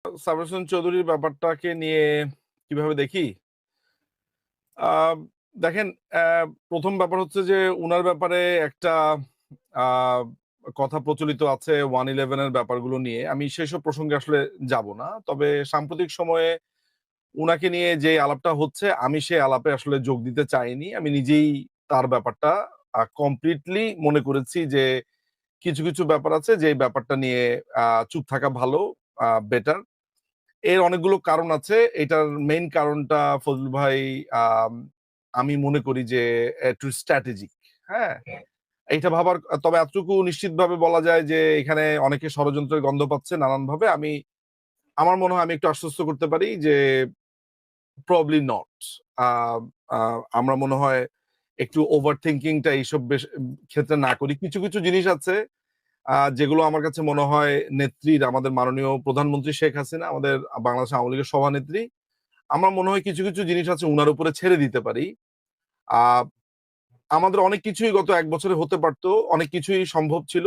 সাবর হোসেন চৌধুরীর ব্যাপারটাকে নিয়ে কিভাবে দেখি? আ দেখেন, ১ম ব্যাপার হচ্ছে যে উনার ব্যাপারে একটা আ কথা প্রচলিত আছে 111 এর ব্যাপারগুলো নিয়ে। আমি সেসব প্রসঙ্গে আসলে যাব না। তবে সাম্প্রতিক সময়ে উনাকে নিয়ে যে আলাপটা হচ্ছে, আমি সেই আলাপে আসলে যোগ দিতে চাইনি। আমি নিজেই তার ব্যাপারটা কমপ্লিটলি মনে করেছি যে কিছু ব্যাপার আছে যে ব্যাপারটা নিয়ে চুপ থাকা ভালো, বেটার। এর অনেকগুলো কারণ আছে। এটার মেইন কারণটা ফজলুল ভাই, আম আমি মনে করি যে একটু স্ট্র্যাটেজিক। হ্যাঁ? এইটা ভাবার, তবে এতটুকু নিশ্চিতভাবে বলা যায় যে এখানে অনেকে ষড়যন্ত্রের গন্ধ পাচ্ছে নানানভাবে। আমার মনে হয় আমি একটু আশ্বস্ত করতে পারি যে প্রবাবলি নট। আ আ আমরা মনে হয় একটু ওভার থিংকিং টা এইসব ক্ষেত্রে না করি। কিছু জিনিস আছে যেগুলো আমার কাছে মনে হয় নেত্রীর, আমাদের মাননীয় প্রধানমন্ত্রী শেখ হাসিনা, আমাদের বাংলাদেশ আওয়ামী লীগের সভানেত্রী, আমার মনে হয় কিছু জিনিস আছে উনার উপরে ছেড়ে দিতে পারি। আ আমাদের অনেক কিছুই গত ১ বছরে হতে পারত। অনেক কিছুই সম্ভব ছিল।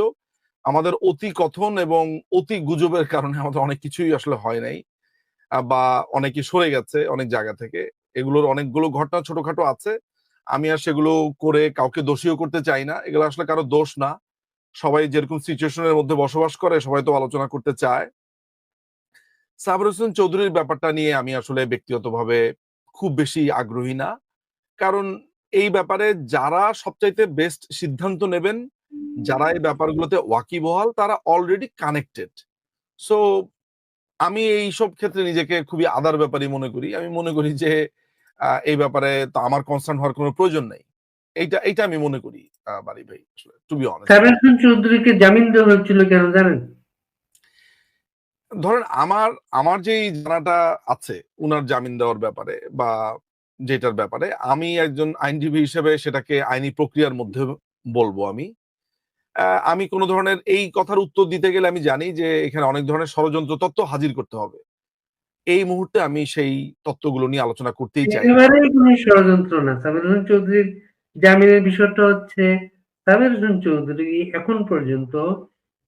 আমাদের অতি কথন এবং অতি গুজবের কারণে আমাদের অনেক কিছুই আসলে হয় নাই। বা অনেকে সরে গেছে অনেক জায়গা থেকে। এগুলোর অনেকগুলো ঘটনা ছোটখাটো আছে। আমি আর সেগুলো করে কাউকে দোষীও করতে চাই না। এগুলো আসলে কারো দোষ না। সবাই যেরকম সিচুয়েশন এর মধ্যে বসবাস করে, সবাই তো আলোচনা করতে চায়। সাবর হোসেন চৌধুরীর ব্যাপারটা নিয়ে আমি আসলে ব্যক্তিগতভাবে খুব বেশি আগ্রহী না। কারণ এই ব্যাপারে যারা সবচাইতে বেস্ট সিদ্ধান্ত নেবেন, যারা এই ব্যাপারগুলোতে ওয়াকিবহাল, তারা অলরেডি কানেক্টেড। সো আমি এইসব ক্ষেত্রে নিজেকে খুবই আদার ব্যাপারই মনে করি। আমি মনে করি যে এই ব্যাপারে তো আমার কনসার্ন হওয়ার কোনো প্রয়োজন নেই। এইটা আমি মনে করি বারি ভাই, আসলে টু বি অনেস্ট। সাবের হোসেন চৌধুরীকে জামিন দেওয়া হয়েছিল কেন জানেন? ধরেন আমার আমার যেই জানাটা আছে উনার জামিন দেওয়ার ব্যাপারে বা যেটার ব্যাপারে, আমি একজন আইনজীবী হিসেবে সেটাকে আইনি প্রক্রিয়ার মধ্যে বলবো আমি। আমি কোন ধরনের এই কথার উত্তর দিতে গেলে আমি জানি যে এখানে অনেক ধরনের ষড়যন্ত্র তত্ত্ব হাজির করতে হবে। এই মুহূর্তে আমি সেই তত্ত্বগুলো নিয়ে আলোচনা করতেই চাই না। একেবারেই কোনো ষড়যন্ত্র না। সাবের হোসেন চৌধুরীর জামিনের বিষয়টা হচ্ছে, সাবের হোসেন চৌধুরী এখন পর্যন্ত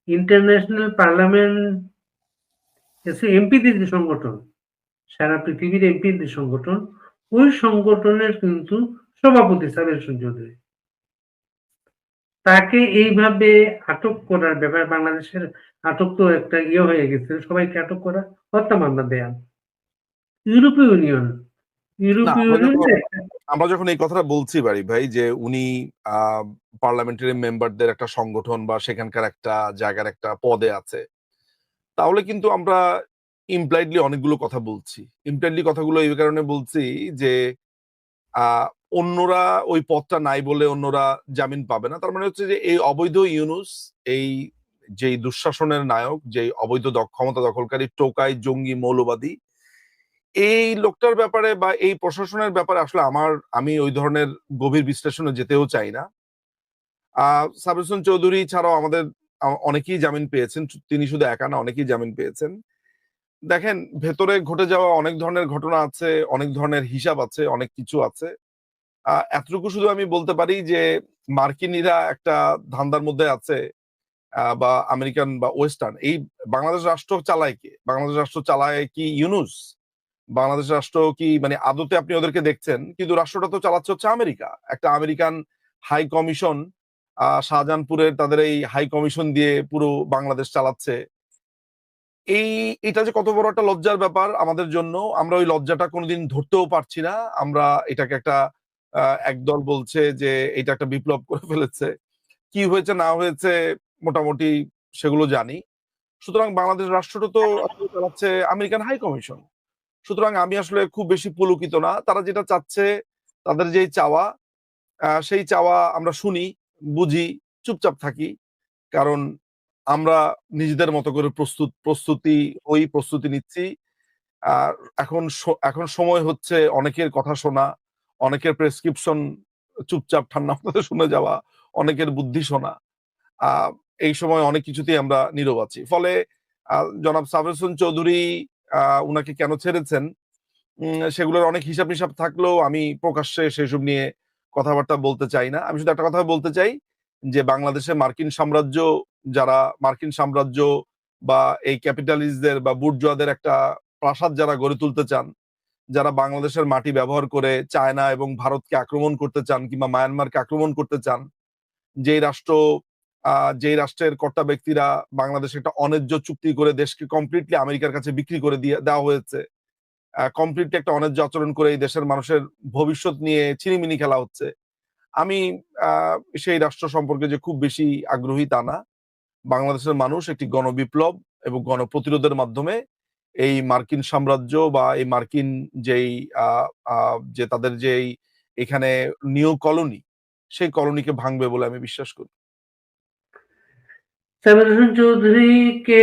ইন্টারন্যাশনাল পার্লামেন্ট এমপিদের যে সংগঠন, সারা পৃথিবীর এমপিদের সংগঠন, ওই সংগঠনের কিন্তু সভাপতি সাবের হোসেন চৌধুরী। তাকে এইভাবে আটক করার ব্যাপারে বাংলাদেশের আটক তো একটা হয়ে গেছে, সবাইকে আটক করা, হত্যা মামলা দেয়া। ইউরোপীয় ইউনিয়ন না, ইউরোপীয় ইউনিয়নের আমরা যখন এই কথাটা বলছি বারি ভাই যে উনি পার্লামেন্টারি মেম্বারদের একটা সংগঠন বা সেখানকার একটা জায়গার একটা পদে আছে, তাহলে কিন্তু আমরা ইমপ্লাইডলি অনেকগুলো কথা বলছি। ইমপ্লাইডলি কথাগুলো এই কারণে বলছি যে আ অন্যরা ওই পদটা নাই বলে অন্যরা জামিন পাবে না। তার মানে হচ্ছে যে এই অবৈধ ইউনুস, এই যেই দুঃশাসনের নায়ক, যেই অবৈধ ক্ষমতা দখলকারী টোকাই জঙ্গি মৌলবাদী, এই লোকটার ব্যাপারে বা এই প্রশাসনের ব্যাপারে আসলে আমি ওই ধরনের গভীর বিশ্লেষণে যেতেও চাই না। সাবির হোসেন চৌধুরী ছাড়াও আমাদের অনেকেই জামিন পেয়েছেন। তিনি শুধু একা না, অনেকেই জামিন পেয়েছেন। দেখেন, ভেতরে ঘটে যাওয়া অনেক ধরনের ঘটনা আছে, অনেক ধরনের হিসাব আছে, অনেক কিছু আছে। এতটুকু শুধু আমি বলতে পারি যে মার্কিনিরা একটা ধান্দার মধ্যে আছে, বা আমেরিকান বা ওয়েস্টার্ন। এই বাংলাদেশ রাষ্ট্র চালায় কে? বাংলাদেশ রাষ্ট্র চালায় কি ইউনুস? বাংলাদেশ রাষ্ট্র কি মানে আদতে আপনি ওদেরকে দেখছেন, কিন্তু রাষ্ট্রটা তো চালাচ্ছে হচ্ছে আমেরিকা। একটা আমেরিকান হাই কমিশন, শাহজাহানপুরের তাদের এই হাই কমিশন দিয়ে পুরো বাংলাদেশ চালাচ্ছে। এই এটা যে কত বড় একটা লজ্জার ব্যাপার আমাদের জন্য, আমরা ওই লজ্জাটা কোনোদিন ধরতেও পারছি না। আমরা এটাকে একটা একদল বলছে যে এটা একটা বিপ্লব করে ফেলেছে। কি হয়েছে না হয়েছে মোটামুটি সেগুলো জানি। সুতরাং বাংলাদেশ রাষ্ট্রটা তো আসলে চালাচ্ছে আমেরিকান হাই কমিশন। সুতরাং আমি আসলে খুব বেশি পুলকিত না। তারা যেটা চাচ্ছে, তাদের যেই চাওয়া, সেই চাওয়া আমরা শুনি, বুঝি, চুপচাপ থাকি। কারণ আমরা নিজেদের মতো করে প্রস্তুতি নিচ্ছি। আর এখন সময় হচ্ছে অনেকের কথা শোনা, অনেকের প্রেসক্রিপশন চুপচাপ ঠান্ডা মাথায় শুনে যাওয়া, অনেকের বুদ্ধি শোনা। আ এই সময় অনেক কিছুতেই আমরা নীরব আছি। ফলে জনাব সাবের হোসেন চৌধুরী উনাকে কেন ছেড়েছেন, সেগুলোর অনেক হিসাব-নিসাব থাকলেও আমি প্রকাশ্যে সেসব নিয়ে কথাবার্তা বলতে চাই না। আমি শুধু একটা কথা বলতে চাই যে বাংলাদেশে মার্কিন সাম্রাজ্য বা এই ক্যাপিটালিস্টদের বা বুর্জোয়াদের একটা প্রাসাদ যারা গড়ে তুলতে চান, যারা বাংলাদেশের মাটি ব্যবহার করে চায়না এবং ভারতকে আক্রমণ করতে চান কিংবা মায়ানমারকে আক্রমণ করতে চান, যেই রাষ্ট্র যেই রাষ্ট্রের কর্তা ব্যক্তিরা বাংলাদেশে একটা অন্যায্য চুক্তি করে দেশকে কমপ্লিটলি আমেরিকার কাছে বিক্রি করে দেওয়া হয়েছে, কমপ্লিটলি একটা অন্যায্য আচরণ করে এই দেশের মানুষের ভবিষ্যৎ নিয়ে ছিনিমিনি খেলা হচ্ছে। আমি সেই রাষ্ট্র সম্পর্কে যে খুব বেশি আগ্রহী তা না। বাংলাদেশের মানুষ একটি গণবিপ্লব এবং গণপ্রতিরোধের মাধ্যমে এই মার্কিন সাম্রাজ্য বা এই মার্কিন যেই যে তাদের যেই এখানে নিউ কলোনি, সেই কলোনিকে ভাঙবে বলে আমি বিশ্বাস করি। সাবির হোসেন চৌধুরীকে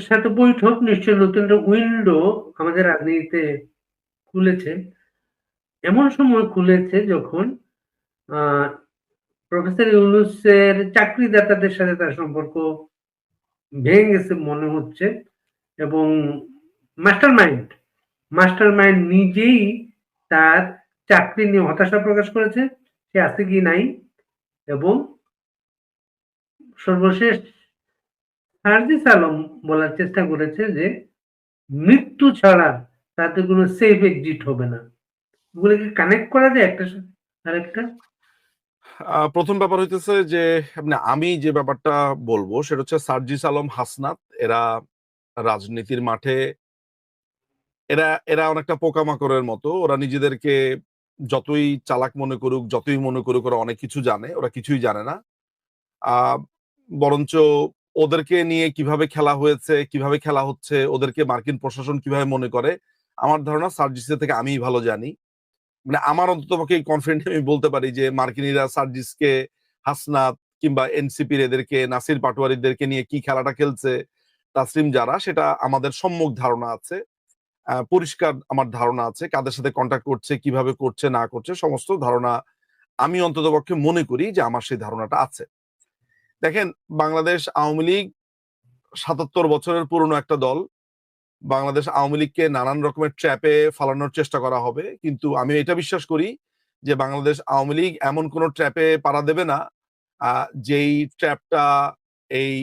সাথে বৈঠক নিশ্চয়ই নতুন একটা উইন্ডো আমাদের রাজনীতিতে খুলেছে। এমন সময় খুলেছে যখন প্রফেসর ইউনূসের চাকরিদাতাদের সাথে তার সম্পর্ক ভেঙে গেছে মনে হচ্ছে, এবং মাস্টারমাইন্ড নিজেই তার চাকরি নিয়ে হতাশা প্রকাশ করেছে, সে আছে কি নাই, এবং সর্বশেষ সার্জিস আলম বলার চেষ্টা করেছে যে মৃত্যু ছাড়া তাতে কোনো সেফ এক্সিট হবে না। ওগুলোকে কানেক্ট করা যায় একটা সাথে আরেকটা? প্রথম ব্যাপার হইতেছে যে আমি যে ব্যাপারটা বলবো সেটা হচ্ছে সার্জিস আলম, হাসনাত এরা রাজনীতির মাঠে এরা এরা অনেকটা পোকামাকড়ের মতো। ওরা নিজেদেরকে যতই চালাক মনে করুক, যতই মনে করুক ওরা অনেক কিছু জানে, ওরা কিছুই জানে না। বরঞ্চ ওদেরকে নিয়ে কিভাবে খেলা হয়েছে, কিভাবে খেলা হচ্ছে, ওদেরকে মার্কিন প্রশাসন কিভাবে মনে করে, আমার ধারণা সার্জিসের থেকে আমিই ভালো জানি। আমার অন্ততপক্ষে কনফিডেন্ট আমি বলতে পারি যে মার্কিনিরা সার্জিসকে, হাসনাত কিংবা এনসিপির এদেরকে, নাসির পাটোয়ারিদেরকে নিয়ে কি খেলাটা খেলছে, তাসলিম যারা, সেটা আমাদের সম্যক ধারণা আছে। পরিষ্কার আমার ধারণা আছে কাদের সাথে কন্ট্যাক্ট করছে, কিভাবে করছে না করছে, সমস্ত ধারণা আমি অন্ততপক্ষে মনে করি যে আমার সেই ধারণাটা আছে। দেখেন, বাংলাদেশ আওয়ামী লীগ ৭৭ বছরের পুরনো একটা দল। বাংলাদেশ আওয়ামী লীগকে নানান রকমের ট্র্যাপে ফালানোর চেষ্টা করা হবে, কিন্তু আমি এটা বিশ্বাস করি যে বাংলাদেশ আওয়ামী লীগ এমন কোন ট্র্যাপে পাড়া দেবে না যেই ট্র্যাপটা এই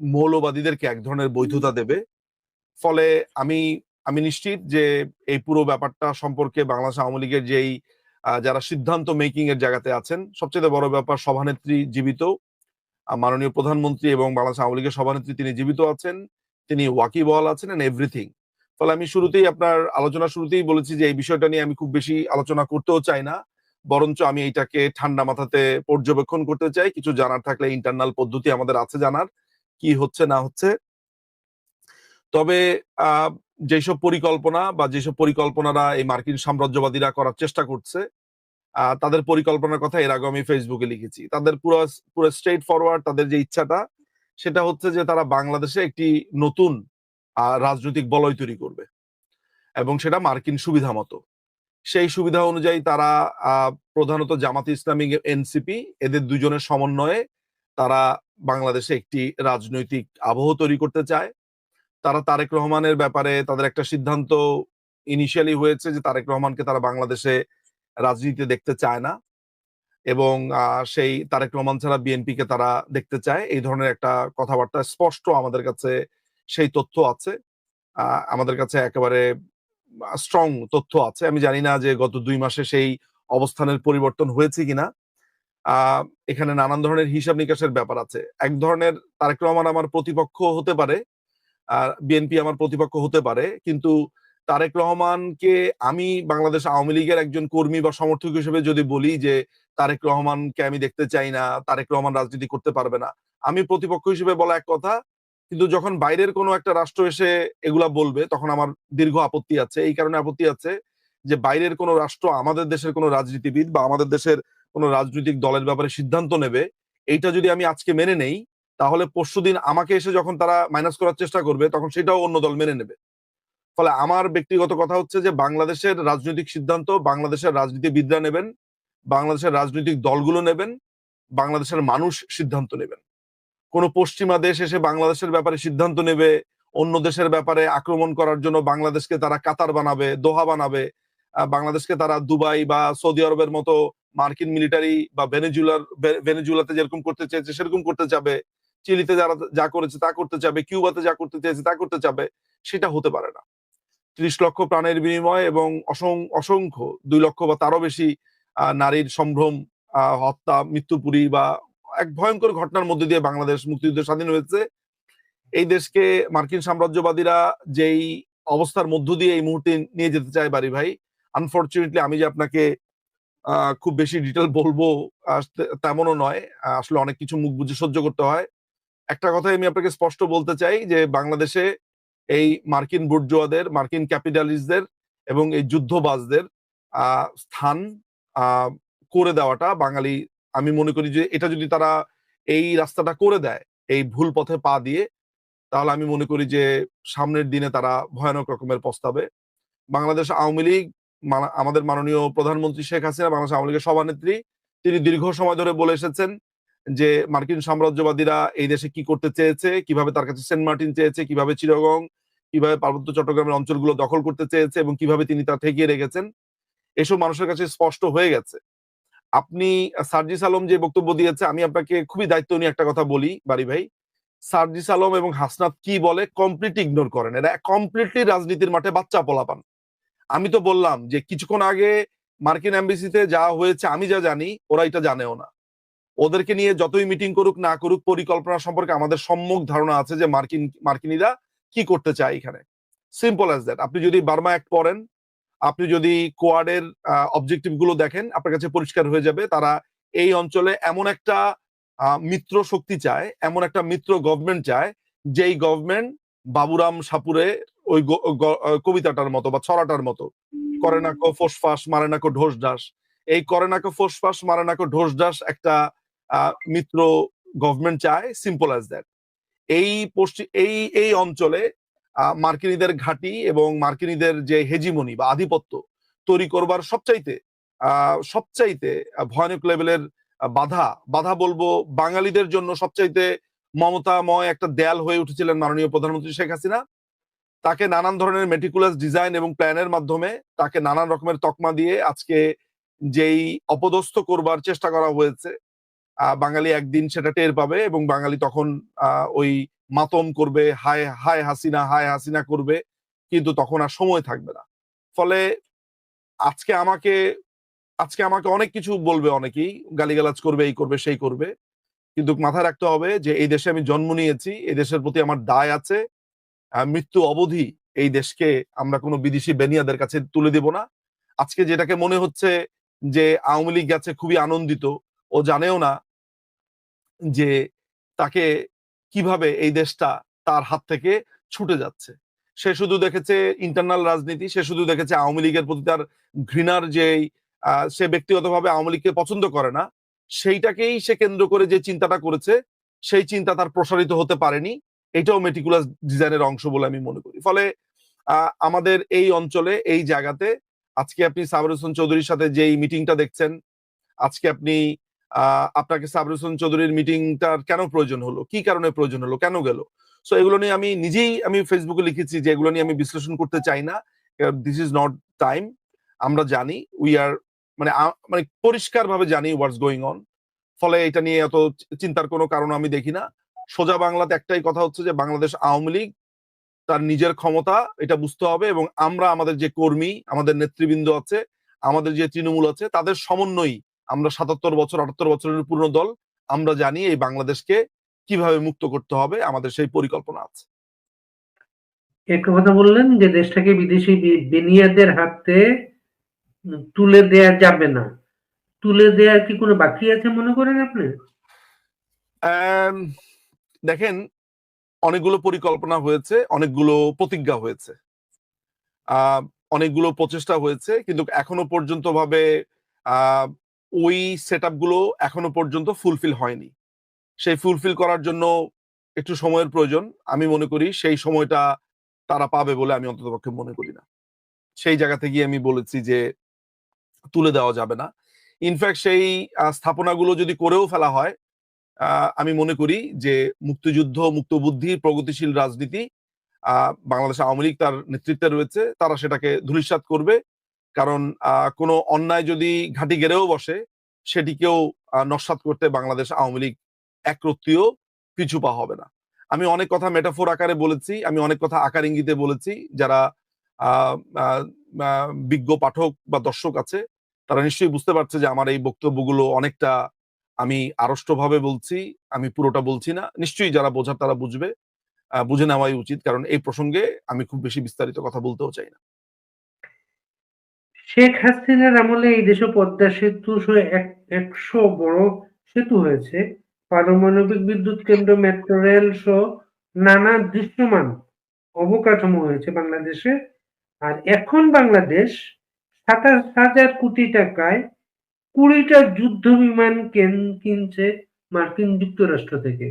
মৌলবাদীদেরকে এক ধরনের বৈধতা দেবে। ফলে আমি আমি নিশ্চিত যে এই পুরো ব্যাপারটা সম্পর্কে বাংলাদেশ আওয়ামী লীগের যেই যারা সিদ্ধান্ত মেকিং এর জায়গাতে আছেন, সবচেয়ে বড় ব্যাপার সভানেত্রী জীবিত, মাননীয় প্রধানমন্ত্রী এবং বাংলাদেশ আওয়ামী লীগের সভানেত্রী তিনি জীবিত আছেন, তিনি ওয়াকিবহাল আছেন এন্ড এভরিথিং। ফলে আমি শুরুতেই আপনার আলোচনা শুরুতেই বলেছি যে এই বিষয়টা নিয়ে আমি খুব বেশি আলোচনা করতেও চাই না, বরঞ্চ আমি এইটাকে ঠান্ডা মাথাতে পর্যবেক্ষণ করতে চাই। কিছু জানার থাকলে ইন্টারনাল পদ্ধতি আমাদের আছে জানার কি হচ্ছে না হচ্ছে। তবে যেসব পরিকল্পনা বা যেসব পরিকল্পনারা এই মার্কিন সাম্রাজ্যবাদীরা করার চেষ্টা করছে, তাদের পরিকল্পনার কথা এর আগে আমি ফেসবুকে লিখেছি। তাদের পুরো পুরো স্ট্রেট ফরওয়ার্ড তাদের যে ইচ্ছাটা, সেটা হচ্ছে যে তারা বাংলাদেশে একটি নতুন রাজনৈতিক বলয় তৈরি করবে এবং সেটা মার্কিন সুবিধা মতো। সেই সুবিধা অনুযায়ী তারা প্রধানত জামাতে ইসলামী, এনসিপি এদের দুজনের সমন্বয়ে তারা বাংলাদেশে একটি রাজনৈতিক আবহ তৈরি করতে চায়। তারা তারেক রহমানের ব্যাপারে তাদের একটা সিদ্ধান্ত ইনিশিয়ালি হয়েছে যে তারেক রহমানকে তারা বাংলাদেশে রাজনীতিতে দেখতে চায় না, এবং সেই তারেক রহমান ছাড়া বিএনপিকে তারা দেখতে চায়। এই ধরনের একটা কথাবার্তা স্পষ্ট আমাদের কাছে সেই তথ্য আছে, আমাদের কাছে একেবারে স্ট্রং তথ্য আছে। আমি জানি না যে গত ২ মাসে সেই অবস্থানের পরিবর্তন হয়েছে কিনা। এখানে নানান ধরনের হিসাব নিকাশের ব্যাপার আছে। এক ধরনের তারেক রহমান আমার প্রতিপক্ষ হতে পারে, বিএনপি আমার প্রতিপক্ষ হতে পারে, কিন্তু তারেক রহমানকে আমি বাংলাদেশ আওয়ামী লীগের একজন কর্মী বা সমর্থক হিসেবে যদি বলি যে তারেক রহমানকে আমি দেখতে চাই না, তারেক রহমান রাজনীতি করতে পারবে না, আমি প্রতিপক্ষ হিসেবে বলা এক কথা, কিন্তু যখন বাইরের কোনো একটা রাষ্ট্র এসে এগুলা বলবে তখন আমার দীর্ঘ আপত্তি আছে। এই কারণে আপত্তি আছে যে বাইরের কোনো রাষ্ট্র আমাদের দেশের কোনো রাজনীতিবিদ বা আমাদের দেশের কোনো রাজনৈতিক দলের ব্যাপারে সিদ্ধান্ত নেবে, এইটা যদি আমি আজকে মেনে নেই, তাহলে পরশুদিন আমাকে এসে যখন তারা মাইনাস করার চেষ্টা করবে তখন সেটাও অন্য দল মেনে নেবে। ফলে আমার ব্যক্তিগত কথা হচ্ছে যে বাংলাদেশের রাজনৈতিক সিদ্ধান্ত বাংলাদেশের রাজনীতিবিদরা নেবেন, বাংলাদেশের রাজনৈতিক দলগুলো নেবেন, বাংলাদেশের মানুষ সিদ্ধান্ত নেবেন। কোন পশ্চিমা দেশ এসে বাংলাদেশের ব্যাপারে সিদ্ধান্ত নেবে, অন্য দেশের ব্যাপারে আক্রমণ করার জন্য বাংলাদেশকে তারা কাতার বানাবে, দোহা বানাবে, বাংলাদেশকে তারা দুবাই বা সৌদি আরবের মতো মার্কিন মিলিটারি বা ভেনেজুয়েলাতে যেরকম করতে চেয়েছে সেরকম করতে চিলিতে যারা যা করেছে তা করতে চাবে, কিউবাতে যা করতে চেয়েছে তা করতে চাবে, সেটা হতে পারে না। ৩০ লক্ষ প্রাণের বিনিময় এবং অসংখ্য ২ লক্ষ বা তারও বেশি নারীর সম্ভ্রম, হত্যা, মৃত্যুপুরী বা এক ভয়ঙ্কর ঘটনার মধ্যে দিয়ে বাংলাদেশ মুক্তিযুদ্ধ স্বাধীন হয়েছে। এই দেশকে মার্কিন সাম্রাজ্যবাদীরা যেই অবস্থার মধ্য দিয়ে এই মুহূর্তে নিয়ে যেতে চায় বাড়ি ভাই, আনফরচুনেটলি আমি যে আপনাকে খুব বেশি ডিটেল বলবো তেমনও নয়। আসলে অনেক কিছু মুখ বুঝে সহ্য করতে হয়। একটা কথাই আমি আপনাকে স্পষ্ট বলতে চাই যে বাংলাদেশে এই মার্কিন বুর্জোয়াদের, মার্কিন ক্যাপিটালিস্টদের এবং এই যুদ্ধবাজদের স্থান করে দেওয়াটা বাঙালি, আমি মনে করি যে এটা যদি তারা এই রাস্তাটা করে দেয় এই ভুল পথে পা দিয়ে, তাহলে আমি মনে করি যে সামনের দিনে তারা ভয়ানক রকমের পস্তাবে। বাংলাদেশ আওয়ামী লীগ, আমাদের মাননীয় প্রধানমন্ত্রী শেখ হাসিনা, বাংলাদেশ আওয়ামী লীগের সভানেত্রী, তিনি দীর্ঘ সময় ধরে বলে এসেছেন যে মার্কিন সাম্রাজ্যবাদীরা এই দেশে কি করতে চেয়েছে, কিভাবে তার কাছে সেন্ট মার্টিন চেয়েছে, কিভাবে চিটাগং, কিভাবে পার্বত্য চট্টগ্রামের অঞ্চলগুলো দখল করতে চেয়েছে এবং কিভাবে তিনি তা ঠেকিয়ে রেখেছেন, এসব মানুষের কাছে স্পষ্ট হয়ে গেছে। আপনি সার্জিস আলম যে বক্তব্য দিয়েছে, আমি আপনাকে খুবই দায়িত্ব নিয়ে একটা কথা বলি বাড়ি ভাই, সার্জিস আলম এবং হাসনাত কি বলে কমপ্লিটলি ইগনোর করেন। এরা কমপ্লিটলি রাজনীতির মাঠে বাচ্চা পোলাপান। আমি তো বললাম যে কিছুক্ষণ আগে মার্কিন এমবেসিতে যা হয়েছে, আমি যা জানি ওরা এটা জানেও না। ওদেরকে নিয়ে যতই মিটিং করুক না করুক, পরিকল্পনা সম্পর্কে আমাদের সম্যক ধারণা আছে যে মার্কিনীরা কি করতে চায় এখানে। Simple as that. আপনি যদি বার্মা অ্যাক্ট পড়েন, আপনি যদি কোয়াডের অবজেক্টিভ গুলো দেখেন, আপনার কাছে পরিষ্কার হয়ে যাবে তারা এই অঞ্চলে এমন একটা মিত্র শক্তি চায়, এমন একটা মিত্র গভর্নমেন্ট চায়, যেই গভর্নমেন্ট বাবুরাম সাপুরে ওই কবিতাটার মতো বা ছড়াটার মতো, করে না কো ফোসফাস মারে না কো ঢোস ঢাস, এই করে না কো ফোসফাস মারে না কো ঢোস ঢাস একটা মিত্র গভর্নমেন্ট চায়। Simple as that. এই এই অঞ্চলে মার্কিনীদের ঘাঁটি এবং মার্কিনীদের যে হেজিমনি বা আধিপত্য তৈরি করবার সবচাইতে ভয়ানক লেভেলের বাধা বলবো বাঙালিদের জন্য সবচাইতে মমতাময় একটা দেয়াল হয়ে উঠেছিলেন মাননীয় প্রধানমন্ত্রী শেখ হাসিনা। তাকে নানান ধরনের মেটিকুলাস ডিজাইন এবং প্ল্যানের মাধ্যমে তাকে নানান রকমের তকমা দিয়ে আজকে যেই অপদস্থ করবার চেষ্টা করা হয়েছে, বাঙালি একদিন সেটা টের পাবে এবং বাঙালি তখন ওই মাতম করবে, হায় হায় হাসিনা, হায় হাসিনা করবে, কিন্তু তখন আর সময় থাকবে না। ফলে আজকে আমাকে অনেক কিছু বলবে, অনেকেই গালিগালাজ করবে, এই করবে সেই করবে, কিন্তু মাথায় রাখতে হবে যে এই দেশে আমি জন্ম নিয়েছি, এই দেশের প্রতি আমার দায় আছে। মৃত্যু অবধি এই দেশকে আমরা কোনো বিদেশি বেনিয়াদের কাছে তুলে দেব না। আজকে যেটাকে মনে হচ্ছে যে আওয়ামী লীগ গেছে খুবই আনন্দিত, ও জানেও না যে তাকে কিভাবে এই দেশটা তার হাত থেকে ছুটে যাচ্ছে। সে শুধু দেখেছে ইন্টারনাল রাজনীতি, সে শুধু দেখেছে আওয়ামী লীগের প্রতি তার ঘৃণার যেই সে ব্যক্তিগতভাবে আওয়ামী লীগকে পছন্দ করে না, সেইটাকেই সে কেন্দ্র করে যে চিন্তাটা করেছে, সেই চিন্তা তার প্রসারিত হতে পারেনি। এটাও মেটিকুলাস ডিজাইনের অংশ বলে আমি মনে করি। ফলে আমাদের এই অঞ্চলে এই জায়গাতে আজকে আপনি সাবর হোসেন চৌধুরীর সাথে যেই মিটিংটা দেখছেন, আজকে আপনি আপনাকে সাবর হোসেন চৌধুরীর মিটিংটার কেন প্রয়োজন হলো, কি কারণে প্রয়োজন হলো, কেন গেল, সো এগুলো নিয়ে আমি নিজেই ফেসবুকে লিখেছি যে এগুলো নিয়ে আমি বিশ্লেষণ করতে চাই না। This is not time. আমরা জানি, উই আর মানে পরিষ্কার ভাবে জানি হোয়াটস গোয়িং অন। ফলে এটা নিয়ে এত চিন্তার কোনো কারণ আমি দেখি না। সোজা বাংলাতে একটাই কথা হচ্ছে যে বাংলাদেশ আওয়ামী লীগ তার নিজের ক্ষমতা এটা বুঝতে হবে এবং আমরা আমাদের যে কর্মী, আমাদের নেতৃবৃন্দ আছে, আমাদের যে তৃণমূল আছে, তাদের সমন্বয়ই আমরা ৭৭ বছর ৭৮ বছরের পুরনো দল, আমরা জানি এই বাংলাদেশকে কিভাবে মুক্ত করতে হবে, আমাদের সেই পরিকল্পনা আছে। একটা কথা বললেন যে দেশটাকে বিদেশি বেনিয়াদের হাতে তুলে দেয়া যাবে না। তুলে দেওয়ার কি কোনো বাকি আছে মনে করেন আপনি? দেখেন, অনেকগুলো পরিকল্পনা হয়েছে, অনেকগুলো প্রতিজ্ঞা হয়েছে, অনেকগুলো প্রচেষ্টা হয়েছে, কিন্তু এখনো পর্যন্ত ভাবে ওই সেট গুলো এখনো পর্যন্ত ফুলফিল হয়নি। সেই ফুলফিল করার জন্য একটু সময়ের প্রয়োজন। আমি মনে করি সেই সময়টা তারা পাবে বলে আমি অন্ততপক্ষে মনে করি না। সেই জায়গা থেকে আমি বলেছি যে তুলে দেওয়া যাবে না। ইনফ্যাক্ট সেই স্থাপনাগুলো যদি করেও ফেলা হয়, আমি মনে করি যে মুক্তিযুদ্ধ, মুক্তবুদ্ধি, প্রগতিশীল রাজনীতি, বাংলাদেশ আওয়ামী লীগ তার নেতৃত্বে রয়েছে, তারা সেটাকে ধূলিসাৎ করবে। কারণ কোনো অন্যায় যদি ঘাঁটি গেড়েও বসে, সেটিকেও নস্যাৎ করতে বাংলাদেশ আওয়ামী লীগ একরত্তিও পিছু পা হবে না। আমি অনেক কথা মেটাফোর আকারে বলেছি, আমি অনেক কথা আকার ইঙ্গিতে বলেছি। যারা আহ, আহ, বিজ্ঞ পাঠক বা দর্শক আছে তারা নিশ্চয়ই বুঝতে পারছে যে আমার এই বক্তব্যগুলো অনেকটা আমি আড়ষ্টভাবে বলছি, আমি পুরোটা বলছি না। নিশ্চয়ই যারা বোঝার তারা বুঝবে, বুঝে নেওয়াই উচিত, কারণ এই প্রসঙ্গে আমি খুব বেশি বিস্তারিত কথা বলতেও চাই না। শেখ হাসিনার আমলে এই দেশে পদ্মা সেতু সহ 100 বড় সেতু হয়েছে, পারমাণবিক বিদ্যুৎ কেন্দ্র, মেট্রো রেল সহ নানা দৃশ্যমান অবকাঠামো হয়েছে বাংলাদেশে। আর এখন বাংলাদেশ 27,000 কোটি টাকায় 20টা যুদ্ধ বিমান কিনছে মার্কিন যুক্তরাষ্ট্র থেকে।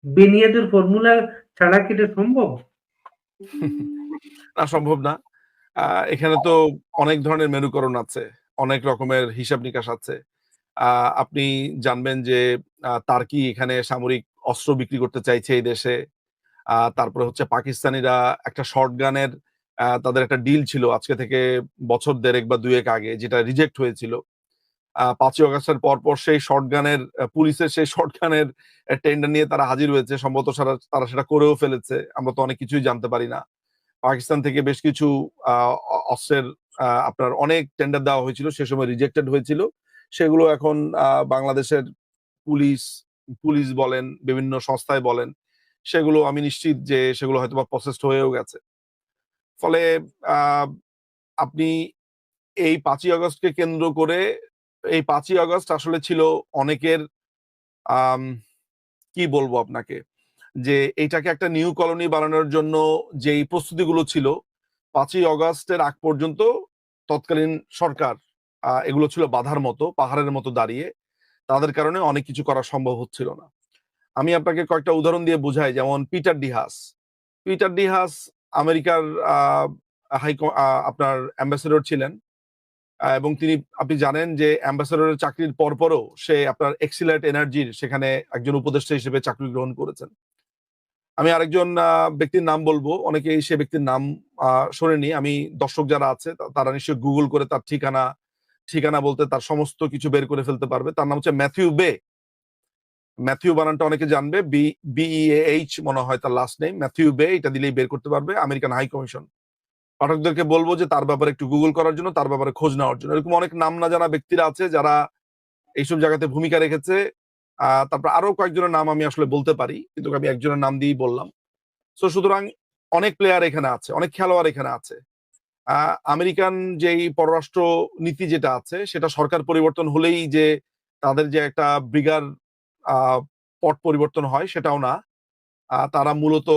বেনিয়াদের ফর্মুলা ছাড়া কি এটা সম্ভব? না, সম্ভব না। এখানে তো অনেক ধরনের মেরুকরণ আছে, অনেক রকমের হিসাব নিকাশ আছে। আপনি জানবেন যে তার্কি এখানে সামরিক অস্ত্র বিক্রি করতে চাইছে এই দেশে। তারপরে হচ্ছে পাকিস্তানিরা একটা শর্ট গানের তাদের একটা ডিল ছিল আজকে থেকে বছর দেড়েক বা দুয়েক আগে, যেটা রিজেক্ট হয়েছিল। 5ই অগস্টের পর সেই শর্ট গানের পুলিশের সেই শর্ট গানের টেন্ডার নিয়ে তারা হাজির হয়েছে, সম্ভবত তারা সেটা করেও ফেলেছে। আমরা তো অনেক কিছুই জানতে পারি না। পাকিস্তান থেকে বেশ কিছু অস্ত্রের আপনার অনেক টেন্ডার দেওয়া হয়েছিল, সে সময় রিজেক্টেড হয়েছিল। সেগুলো এখন বাংলাদেশের পুলিশ পুলিশ বলেন, বিভিন্ন সংস্থায় বলেন, সেগুলো আমি নিশ্চিত যে সেগুলো হয়তো বা প্রসেসড হয়েও গেছে। ফলে আহ, আপনি এই 5ই আগস্টকে কেন্দ্র করে, এই 5ই আগস্ট আসলে ছিল অনেকের আম, কি বলবো আপনাকে, যে এইটাকে একটা নিউ কলোনি বানানোর জন্য যেই প্রস্তুতিগুলো ছিল 5ই আগস্টের আগ পর্যন্ত তৎকালীন সরকার, এগুলো ছিল বাধার মতো, পাহাড়ের মতো দাঁড়িয়ে। তাদের কারণে অনেক কিছু করা সম্ভব হচ্ছিল না। আমি আপনাকে কয়েকটা উদাহরণ দিয়ে বোঝাই। যেমন পিটার ডি হাস আমেরিকার আহ, হাই আপনার অ্যাম্বাসেডর ছিলেন। এবং তিনি, আপনি জানেন যে অ্যাম্বাসেডরের চাকরির পরপরও সে আপনার এক্সিলারেট এনার্জির সেখানে একজন উপদেষ্টা হিসেবে চাকরি গ্রহণ করেছেন। আমি আরেকজন ব্যক্তির নাম বলবো, অনেকেই সে ব্যক্তির নাম শোনেনি। আমি, দর্শক যারা আছে তারা নিশ্চয়ই গুগল করে তার ঠিকানা ঠিকানা বলতে তার সমস্ত কিছু বের করে ফেলতে পারবে। তার নাম হচ্ছে ম্যাথিউ বে। ম্যাথিউ বানানটা অনেকে জানবে, BEAH মনে হয় তার লাস্ট নেম, ম্যাথিউ বে, এটা দিলেই বের করতে পারবে। American high commission. পাঠকদেরকে বলবো যে তার ব্যাপারে একটু গুগল করার জন্য, তার ব্যাপারে খোঁজ নেওয়ার জন্য। এরকম অনেক নাম না জানা ব্যক্তিরা আছে যারা এইসব জায়গাতে ভূমিকা রেখেছে। তারপর আরো কয়েকজনের নাম আমি আসলে বলতে পারি, কিন্তু আমি একজনের নাম দিয়েই বললাম। সুতরাং অনেক প্লেয়ার এখানে আছে, অনেক খেলোয়াড় এখানে আছে। আমেরিকান যেই পররাষ্ট্র নীতি যেটা আছে, সেটা সরকার পরিবর্তন হলেই যে তাদের যে একটা ব্রিগার পট পরিবর্তন হয় সেটাও না। তারা মূলত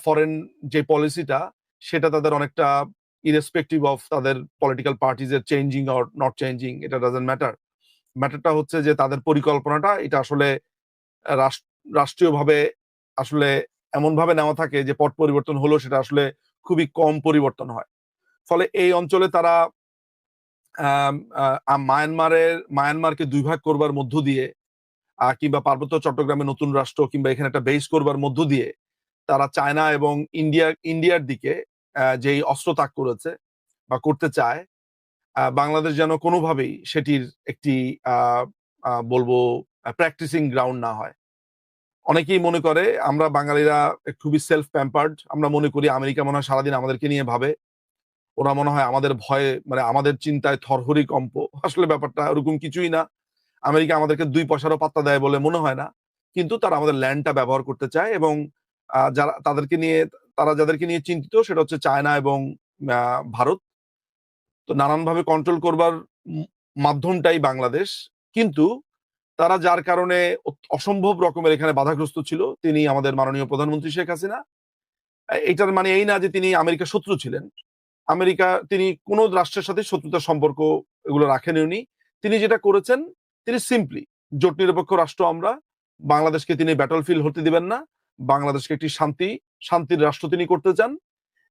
ফরেন যে পলিসিটা, সেটা তাদের অনেকটা ইরেসপেক্টিভ অফ তাদের পলিটিক্যাল পার্টিজ এর চেঞ্জিং অর নট চেঞ্জিং, এটা ডাজেন্ট ম্যাটার। ম্যাটারটা হচ্ছে যে তাদের পরিকল্পনাটা এটা আসলে রাষ্ট্রীয়ভাবে আসলে এমন ভাবে নেওয়া থাকে যে পট পরিবর্তন হলো সেটা আসলে খুবই কম পরিবর্তন হয়। ফলে এই অঞ্চলে তারা মায়ানমারকে দুই ভাগ করবার মধ্য দিয়ে, কিংবা পার্বত্য চট্টগ্রামে নতুন রাষ্ট্র কিংবা এখানে একটা বেস করবার মধ্য দিয়ে তারা চায়না এবং ইন্ডিয়ার দিকে যেই অস্ত্র তাক করেছে বা করতে চায়, বাংলাদেশ যেন কোনোভাবেই সেটির একটি বলবো প্র্যাকটিসিং গ্রাউন্ড না হয়। অনেকেই মনে করে আমরা বাঙালিরা খুবই সেলফ প্যাম্পার্ড, আমরা মনে করি আমেরিকা মনে হয় সারাদিন আমাদেরকে নিয়ে ভাবে, ওরা মনে হয় আমাদের ভয়ে, মানে আমাদের চিন্তায় থরহরি কম্প। আসলে ব্যাপারটা ওরকম কিছুই না। আমেরিকা আমাদেরকে 2 পয়সারও পাত্তা দেয় বলে মনে হয় না, কিন্তু তারা আমাদের ল্যান্ডটা ব্যবহার করতে চায়। এবং যারা তাদেরকে নিয়ে, তারা যাদেরকে নিয়ে চিন্তিত সেটা হচ্ছে চায়না এবং ভারত। তো নানানভাবে কন্ট্রোল করবার মাধ্যমটাই বাংলাদেশ। কিন্তু তারা যার কারণে অসম্ভব রকমের এখানে বাধাগ্রস্ত ছিল, তিনি আমাদের মাননীয় প্রধানমন্ত্রী শেখ হাসিনা। এটার মানে এই না যে তিনি আমেরিকার শত্রু ছিলেন। তিনি কোনো রাষ্ট্রের সাথে শত্রুতার সম্পর্ক এগুলো রাখেন উনি। তিনি যেটা করেছেন, তিনি সিম্পলি জোট নিরপেক্ষ রাষ্ট্র আমরা, বাংলাদেশকে তিনি ব্যাটল ফিল্ড হতে দিবেন না, বাংলাদেশকে একটি শান্তির রাষ্ট্র তিনি করতে চান।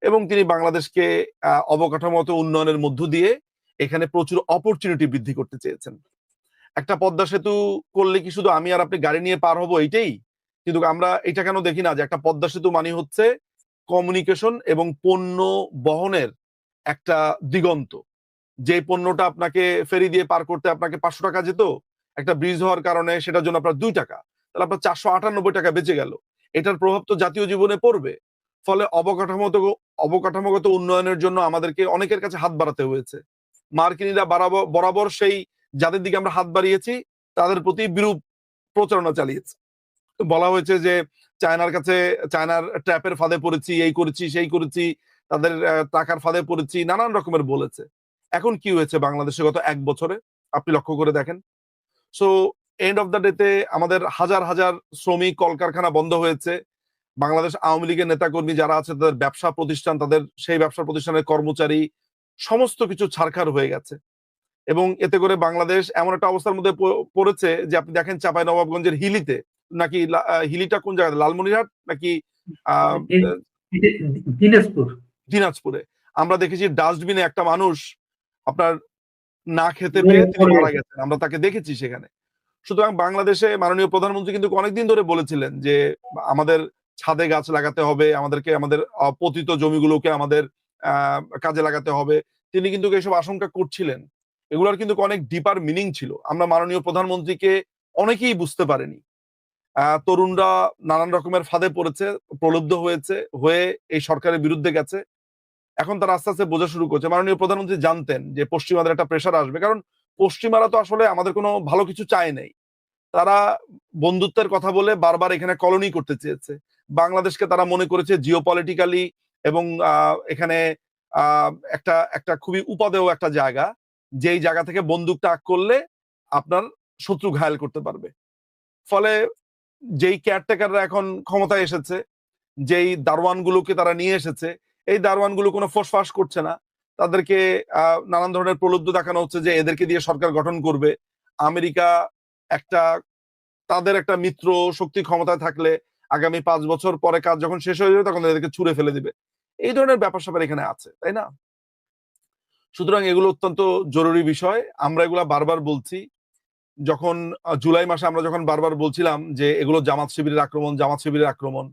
এবং তিনি বাংলাদেশকে অবকাঠামোগত উন্নয়নের মধ্য দিয়ে এখানে প্রচুর অপরচুনিটি বৃদ্ধি করতে চেয়েছেন। একটা পদ্মা সেতু করলে কি শুধু আমি আর আপনি গাড়ি নিয়ে পার হবো এইটাই? কিন্তু আমরা এটা কেন দেখি না যে একটা পদ্মা সেতু মানে হচ্ছে কমিউনিকেশন এবং পণ্য বহনের একটা দিগন্ত। যে পণ্যটা আপনাকে ফেরি দিয়ে পার করতে আপনাকে 500 টাকা যেত, একটা ব্রিজ হওয়ার কারণে সেটার জন্য আপনার 2 টাকা। তাহলে আপনার 498 টাকা বেঁচে গেল। এটার প্রভাব তো জাতীয় জীবনে পড়বে। ফলে অবকাঠামোগত উন্নয়নের জন্য আমাদেরকে অনেকের কাছে হাত বাড়াতে হয়েছে। মার্কিনীরা বরাবর সেই যাদের দিকে আমরা হাত বাড়িয়েছি তাদের প্রতি বিরূপ প্রচারণা চালিয়েছে। বলা হয়েছে যে চায়নার ট্র্যাপের ফাঁদে পড়েছি, এই করেছি সেই করেছি, তাদের টাকার ফাঁদে পড়েছি, নানান রকমের বলেছে। এখন কি হয়েছে বাংলাদেশে গত 1 বছরে আপনি লক্ষ্য করে দেখেন। সো এন্ড অফ দ্য ডেতে আমাদের হাজার হাজার শ্রমিক কলকারখানা বন্ধ হয়েছে। বাংলাদেশ আওয়ামী লীগের নেতাকর্মী যারা আছে তাদের ব্যবসা প্রতিষ্ঠান, তাদের সেই ব্যবসা প্রতিষ্ঠানের কর্মচারী সমস্ত কিছু ছারখার হয়ে গেছে। এবং এতে করে বাংলাদেশ এমন একটা অবস্থার মধ্যে পড়েছে যে আপনি দেখেন চাঁপাইনবাবগঞ্জের হিলিতে নাকি হিলিটা কোন জায়গায়, লালমনিরহাট নাকি দিনাজপুর, দিনাজপুরে আমরা দেখেছি ডাস্টবিনে একটা মানুষ আপনার না খেতে পেয়ে তিনি মারা গেছেন, আমরা তাকে দেখেছি সেখানে। সুতরাং বাংলাদেশে মাননীয় প্রধানমন্ত্রী কিন্তু অনেকদিন ধরে বলেছিলেন যে আমাদের ছাদে গাছ লাগাতে হবে, আমাদেরকে আমাদের পতিত জমিগুলোকে আমাদের কাজে লাগাতে হবে। তিনি কিন্তু এসব আশঙ্কা করছিলেন। এগুলোর কিন্তু অনেক ডিপার মিনিং ছিল, আমরা মাননীয় প্রধানমন্ত্রীকে অনেকেই বুঝতে পারেনি। তরুণরা নানান রকমের ফাঁদে পড়েছে, প্রলুব্ধ হয়েছে, হয়ে এই সরকারের বিরুদ্ধে গেছে। এখন তারা আস্তে আস্তে বোঝা শুরু করছে। মাননীয় প্রধানমন্ত্রী জানতেন যে পশ্চিমাদের একটা প্রেশার আসবে, কারণ পশ্চিমারা তো আসলে আমাদের কোনো ভালো কিছু চায় নাই। তারা বন্ধুত্বের কথা বলে বারবার এখানে কলোনি করতে চেয়েছে। বাংলাদেশকে তারা মনে করেছে জিওপলিটিক্যালি এবং এখানে একটা একটা খুবই উপাদেয় একটা জায়গা, যেই জায়গা থেকে বন্দুক তাক করলে আপনার শত্রু ঘায়েল করতে পারবে। ফলে যেই কেয়ারটেকাররা এখন ক্ষমতায় এসেছে, যেই দারোয়ানগুলোকে তারা নিয়ে এসেছে, এই দারোয়ানগুলো কোনো ফোসফাস করছে না। তাদেরকে নানান ধরনের প্রলুব্ধ দেখানো হচ্ছে যে এদেরকে দিয়ে সরকার গঠন করবে। আমেরিকা একটা তাদের একটা মিত্র শক্তি ক্ষমতায় থাকলে আগামী 5 বছর পরে কাজ যখন শেষ হয়ে যাবে তখন এদেরকে ছুঁড়ে ফেলে দিবে। এই ধরনের ব্যাপার-স্যাপার এখানে আছে, তাই না? সুতরাং এগুলো অত্যন্ত জরুরি বিষয়। আমরা এগুলা বারবার বলছি। যখন জুলাই মাসে আমরা যখন বারবার বলছিলাম যে এগুলো জামাত শিবিরের আক্রমণ, জামাত শিবিরের আক্রমণ,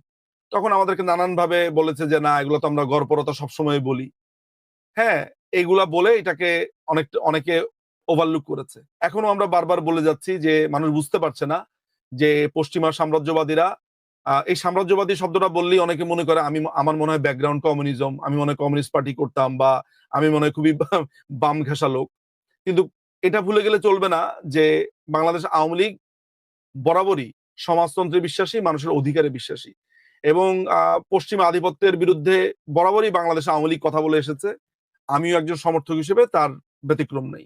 তখন আমাদেরকে নানানভাবে বলেছে যে না এগুলো তো আমরা গড়পড়তা সবসময় বলি। হ্যাঁ, এগুলা বলে এটাকে অনেকে ওভারলুক করেছে। এখনো আমরা বারবার বলে যাচ্ছি যে মানুষ বুঝতে পারছে না যে পশ্চিমা সাম্রাজ্যবাদীরা এই সাম্রাজ্যবাদী শব্দটা বললেই অনেকে মনে করে আমার মনে হয় ব্যাকগ্রাউন্ড কমিউনিজম, আমি মনে হয় কমিউনিস্ট পার্টি করতাম বা আমি মনে হয় খুবই বাম ঘেঁষা লোক। কিন্তু এটা ভুলে গেলে চলবে না যে বাংলাদেশ আওয়ামী লীগ বরাবরই সমাজতন্ত্রে বিশ্বাসী, মানুষের অধিকারে বিশ্বাসী এবং পশ্চিমা আধিপত্যের বিরুদ্ধে বরাবরই বাংলাদেশ আওয়ামী লীগ কথা বলে এসেছে। আমিও একজন সমর্থক হিসেবে তার ব্যতিক্রম নেই।